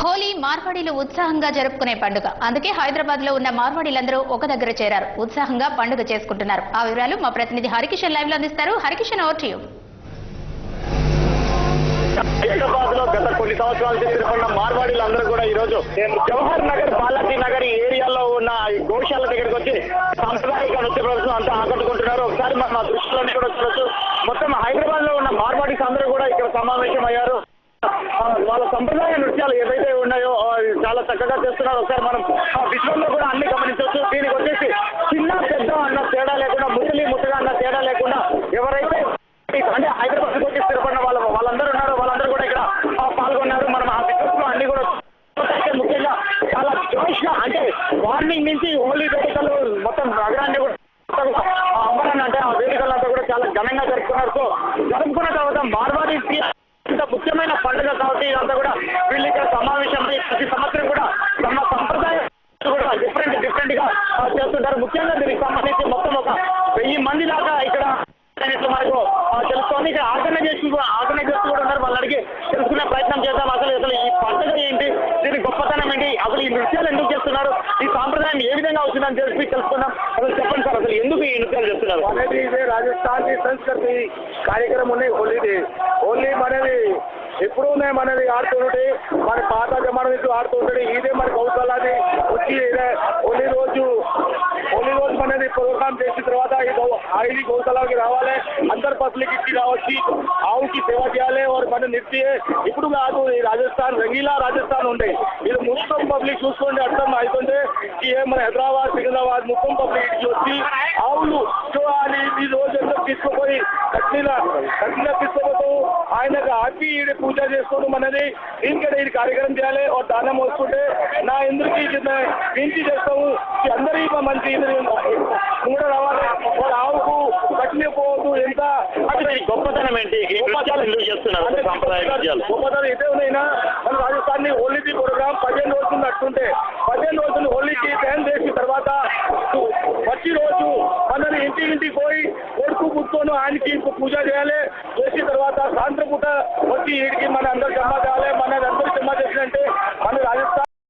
హోలీ మార్వాడీలు ఉత్సాహంగా జరుపుకునే పండుగ. అందుకే హైదరాబాద్ లో ఉన్న మార్వాడీలందరూ ఒక దగ్గర చేరారు. ఉత్సాహంగా పండుగ చేసుకుంటున్నారు. ఆ వివరాలు మా ప్రతినిధి హరికిషన్ లైవ్ లో అందిస్తారు. Harikishan, over to you. Hyderabad లో గత కొన్ని సంవత్సరాల తిరుగుతున్న మార్వాడీలందరూ కూడా ఈ రోజు జవహర్ నగర్, బాలాజీ నగర్ ఏరియాలో ఉన్న గోశాల దగ్గరికి వచ్చి సాంప్రదాయిక నృత్య ప్రదర్శన అంతా ఆకట్టుకుంటున్నారు. ఒకసారి మన దృష్టిలోనే కూడా చూడొచ్చు. మొత్తం హైదరాబాద్ లో ఉన్న మార్వాడీస్ అందరూ కూడా ఇక్కడ సమావేశం అయ్యారు. వాళ్ళ సంప్రదాయ నృత్యాలు ఏవైతే ఉన్నాయో చాలా చక్కగా చేస్తున్నారు. ఒకసారి మనం విజువల్లో కూడా అన్ని గమనించవచ్చు. దీనికి వచ్చేసి చిన్న పెద్ద అన్న తేడా లేకుండా, ముసలి ముసగా అన్న తేడా లేకుండా ఎవరైతే అంటే హైదరాబాద్ వచ్చి స్థిరపడిన వాళ్ళందరూ ఉన్నారో వాళ్ళందరూ కూడా ఇక్కడ పాల్గొన్నారు. మనం ఆ విజువల్స్ లో అన్ని కూడా ముఖ్యంగా చాలా జోష్ గా, అంటే మార్నింగ్ నుంచి హోలీ వేడుకలు మొత్తం నగరాన్ని కూడా అంటే ఆ వేడుకలంతా కూడా చాలా ఘనంగా జరుపుకున్నారు. సో జరుపుకున్న తర్వాత మార్వాడి ఇంత ముఖ్యమైన పండుగ కాబట్టి ఇదంతా కూడా వీళ్ళు ఇక్కడ సమావేశమై ప్రతి సంవత్సరం కూడా తమ సంప్రదాయం కూడా డిఫరెంట్ గా చేస్తుంటారు. ముఖ్యంగా దీనికి సంబంధించి మొత్తం ఒక 1000 మంది దాకా ఇక్కడ మనకు తెలుస్తోంది. ఇక్కడ ఆర్గనైజర్స్ కూడా ఉన్నారు. వాళ్ళని అడిగి తెలుసుకునే ప్రయత్నం చేద్దాం. అసలు ఈ పండుగ ఏంటి, దీని గొప్పతనం ఏంటి, అసలు ఈ నృత్యాలు ఎందుకు చేస్తున్నారు, ఈ సాంప్రదాయం ఏ విధంగా అవుతుందని చెప్పి తెలుసుకుందాం. అసలు చెప్పండి సార్, అసలు ఎందుకు ఈ నృత్యాలు చేస్తున్నారు? అనేది ఇదే రాజస్థాన్ की संस्कृति కార్యక్రమం ఉన్నాయి. హోలీ మనది ఎప్పుడూ మనది ఆడుతుంటే మన పాత జమానా నుంచి ఆడుతుంటే ఇదే మన గౌశాలని వచ్చి హోలీ రోజు మనది ప్రోగ్రామ్ చేసిన తర్వాత ఇది గౌశాలకి రావాలి, అందరు పబ్లిక్ ఇచ్చి రావచ్చు, ఆవుకి సేవ చేయాలి. మన నృత్య ఇప్పుడు కాదు, ఈ రాజస్థాన్ రంగీలా రాజస్థాన్ ఉండే ఇది మొత్తం పబ్లిక్ చూసుకోండి అర్థం అవుతుంది. మన హైదరాబాద్, సికింద్రాబాద్ మొత్తం పబ్లిక్ ఇచ్చి వచ్చి ఆవులు చూడాలి. ఈ రోజు అందరూ తీసుకుపోయి కట్టిలా తీసుకోబోతూ ఆయనకు హ్యాపీ పూజ చేసుకోవడం అనేది ఇంకడే ఇది కార్యక్రమం చేయాలి. దానం వస్తుంటే నా ఎందుకు వించి చేస్తాము, అందరూ మంచి కూడా రావాలి. వాళ్ళ ఆవుకు కట్టిన పోవద్దు. ఎంత గొప్పతనం ఏంటి, గొప్పతనం ఇదే ఉన్నాయినా మన రాజస్థాన్ హోలీకి ప్రోగ్రామ్ 15 రోజులు నడుతుంటే 15 రోజులు హోలీకి డ్యాన్స్ చేసిన తర్వాత వచ్చి రోజు మనని ఇంటికి పోయి కొడుకు కూర్చొని ఆయనకి పూజ చేయాలి. చేసిన తర్వాత సాయంత్రం పూట వచ్చి వీడికి మన అందరు జమ చేయాలి. మన అందరూ జమ చేసినంటే మన రాజస్థాన్